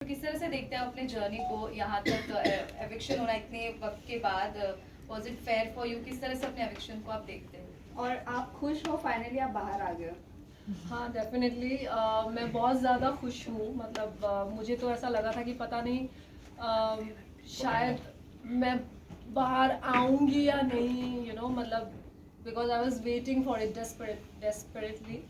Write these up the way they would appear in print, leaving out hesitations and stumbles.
तो किस तरह से देखते हैं अपने जर्नी को यहाँ तक एविक्शन होना इतने वक्त के बाद? Was it fair for you? किस तरह से अपने एविक्शन को आप देखते हो और आप खुश हो फाइनली आप बाहर आ गए हो? हाँ डेफिनेटली मैं बहुत ज़्यादा खुश हूँ। मतलब मुझे तो ऐसा लगा था कि पता नहीं शायद मैं बाहर आऊँगी या नहीं, मतलब because I was waiting for it desperately.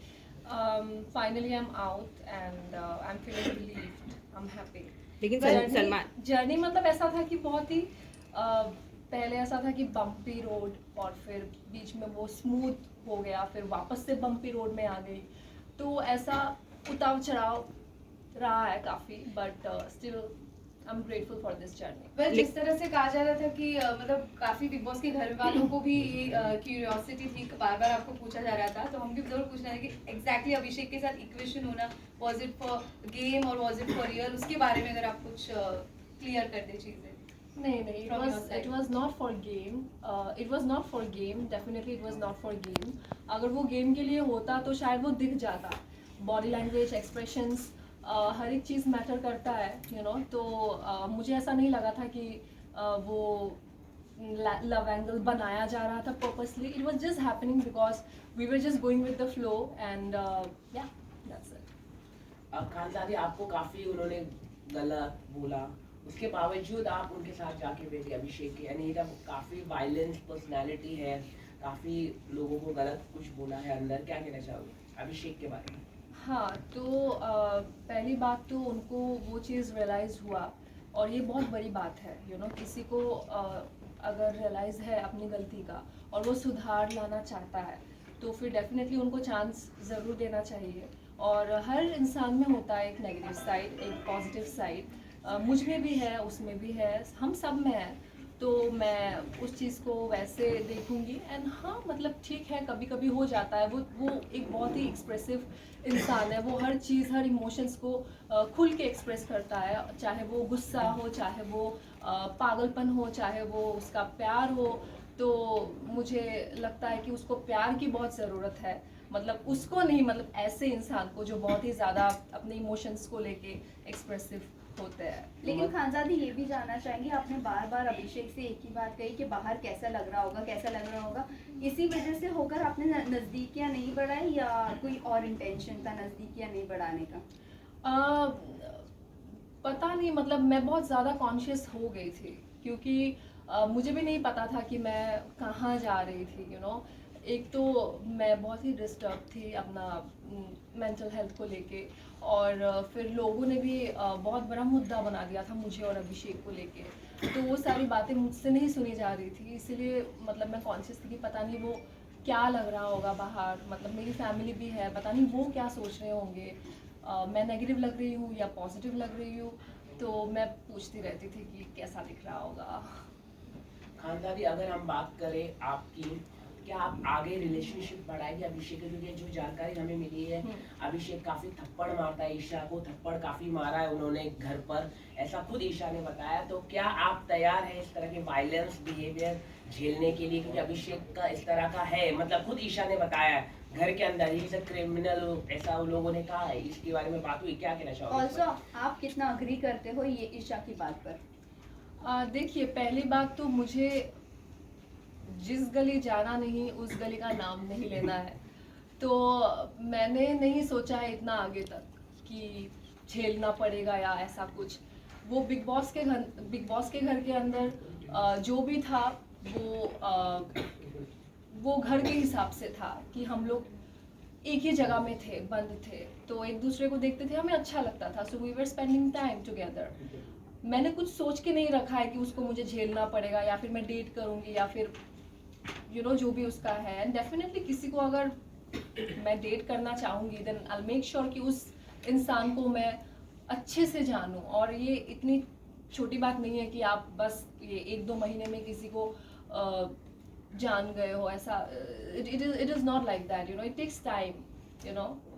Finally I'm out and I'm feeling relieved. I'm happy. लेकिन सलमान जर्नी मतलब ऐसा था कि बहुत ही पहले ऐसा था कि बम्पी रोड और फिर बीच में वो स्मूथ हो गया, फिर वापस से बम्पी रोड में आ गई, तो ऐसा उतार चढ़ाव रहा है काफ़ी, but still I am grateful for this journey. Well जिस तरह से कहा जा रहा था कि मतलब काफी बिग बॉस के घर वालों को भी क्यूरियोसिटी थी, बार बार आपको पूछा जा रहा था, तो हम भी जरूर पूछ रहे हैं कि एग्जैक्टली अभिषेक के साथ इक्वेशन होना, वाज इट फॉर गेम और वाज इट फॉर रियल? उसके बारे में अगर आप कुछ क्लियर कर दे चीजें। नहीं, it was not for game. It was not for game. Definitely it was not for game. अगर वो गेम के लिए होता तो शायद वो दिख जाता। बॉडी लैंग्वेज, एक्सप्रेशंस, हर एक चीज़ मैटर करता है, तो मुझे ऐसा नहीं लगा था कि वो लव एंगल बनाया जा रहा था purposely. It was just happening because we were just going with the flow and yeah that's it. खानदादी आपको काफी उन्होंने गलत बोला, उसके बावजूद आप उनके साथ जाके बैठे अभिषेक के, यानी काफी वायलेंस पर्सनालिटी है, काफी लोगों को गलत कुछ बोला है अंदर, क्या कहना चाहोगे अभिषेक के बारे में? हाँ, तो पहली बात तो उनको वो चीज़ रियलाइज़ हुआ, और ये बहुत बड़ी बात है, किसी को अगर रियलाइज़ है अपनी गलती का और वो सुधार लाना चाहता है, तो फिर डेफिनेटली उनको चांस ज़रूर देना चाहिए. और हर इंसान में होता है एक नेगेटिव साइड, एक पॉजिटिव साइड. मुझ में भी है, उसमें भी है, हम सब में है, तो मैं उस चीज़ को वैसे देखूंगी. एंड हाँ, मतलब ठीक है, कभी कभी हो जाता है. वो एक बहुत ही एक्सप्रेसिव इंसान है, वो हर चीज़, हर इमोशंस को खुल के एक्सप्रेस करता है, चाहे वो गुस्सा हो, चाहे वो पागलपन हो, चाहे वो उसका प्यार हो. तो मुझे लगता है कि उसको प्यार की बहुत ज़रूरत है, मतलब उसको नहीं, मतलब ऐसे इंसान को जो बहुत ही ज़्यादा अपने इमोशंस को लेके एक्सप्रेसिव होते हैं. लेकिन खानजादी ये भी जानना चाहेंगे, आपने बार बार अभिषेक से एक ही बात कही कि बाहर कैसा लग रहा होगा, कैसा लग रहा होगा, इसी वजह से होकर आपने नज़दीकियाँ नहीं बढ़ाई या कोई और इंटेंशन था नज़दीकियाँ नहीं बढ़ाने का? पता नहीं, मतलब मैं बहुत ज़्यादा कॉन्शियस हो गई थी, क्योंकि मुझे भी नहीं पता था कि मैं कहाँ जा रही थी. एक तो मैं बहुत ही डिस्टर्ब थी अपना मेंटल हेल्थ को लेके, और फिर लोगों ने भी बहुत बड़ा मुद्दा बना दिया था मुझे और अभिषेक को लेके, तो वो सारी बातें मुझसे नहीं सुनी जा रही थी. इसीलिए मतलब मैं कॉन्शियस थी कि पता नहीं वो क्या लग रहा होगा बाहर, मतलब मेरी फैमिली भी है, पता नहीं वो क्या सोच रहे होंगे, मैं नेगेटिव लग रही हूँ या पॉजिटिव लग रही हूँ. तो मैं पूछती रहती थी कि कैसा दिख रहा होगा. खानदादी अगर हम बात करें आपकी, क्या आप आगे रिलेशनशिप बढ़ाएंगे अभिषेक के? क्योंकि जो जानकारी हमें मिली है, अभिषेक काफी थप्पड़ मारता है ईशा को, थप्पड़ काफी मारा है उन्होंने घर पर, ऐसा खुद ईशा ने बताया. तो क्या आप तैयार हैं इस तरह के वायलेंस बिहेवियर झेलने के लिए? क्योंकि अभिषेक का इस तरह का है, मतलब खुद ईशा ने बताया है घर के अंदर ही से क्रिमिनल, ऐसा उन लोगों ने कहा है, इसके बारे में बात हुई, क्या कहना चाहोगे? ऑल्सो आप कितना अग्री करते हो ये ईशा की बात पर? देखिए, पहली बात तो मुझे जिस गली जाना नहीं उस गली का नाम नहीं लेना है, तो मैंने नहीं सोचा है इतना आगे तक कि झेलना पड़ेगा या ऐसा कुछ. वो बिग बॉस के घर के अंदर जो भी था वो घर के हिसाब से था कि हम लोग एक ही जगह में थे, बंद थे, तो एक दूसरे को देखते थे, हमें अच्छा लगता था, so we were spending time together. मैंने कुछ सोच के नहीं रखा है कि उसको मुझे झेलना पड़ेगा या फिर मैं डेट करूंगी या फिर जो भी उसका है. एंड डेफिनेटली किसी को अगर मैं डेट करना चाहूंगी, देन आई मेक श्योर कि उस इंसान को मैं अच्छे से जानूं. और ये इतनी छोटी बात नहीं है कि आप बस ये 1-2 महीने में किसी को जान गए हो, ऐसा. It is not like that, it takes time.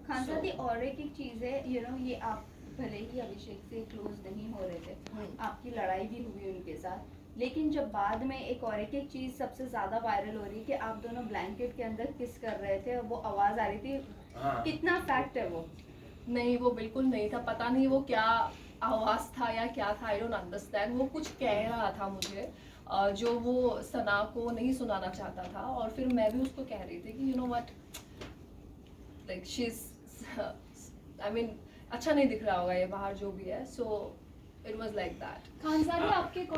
Khanzaadi और एक चीज़ है, ये आप भले ही अभिषेक से क्लोज नहीं हो रहे थे, आपकी लड़ाई भी हुई उनके साथ, लेकिन जब बाद में एक और एक चीज़ सबसे ज़्यादा वायरल हो रही है कि आप दोनों ब्लैंकेट के अंदर किस कर रहे थे, वो आवाज़ आ रही थी, हाँ. कितना फैक्ट है वो? नहीं, वो बिल्कुल नहीं था. पता नहीं वो क्या आवाज़ था या क्या था, आई डोंट अंडरस्टैंड। वो कुछ कह रहा था मुझे जो वो सना को नहीं सुनाना चाहता था, और फिर मैं भी उसको कह रही थी कि you know what, like she is, I mean अच्छा नहीं दिख रहा होगा ये बाहर जो भी है, so it was like that. खानसारी आपके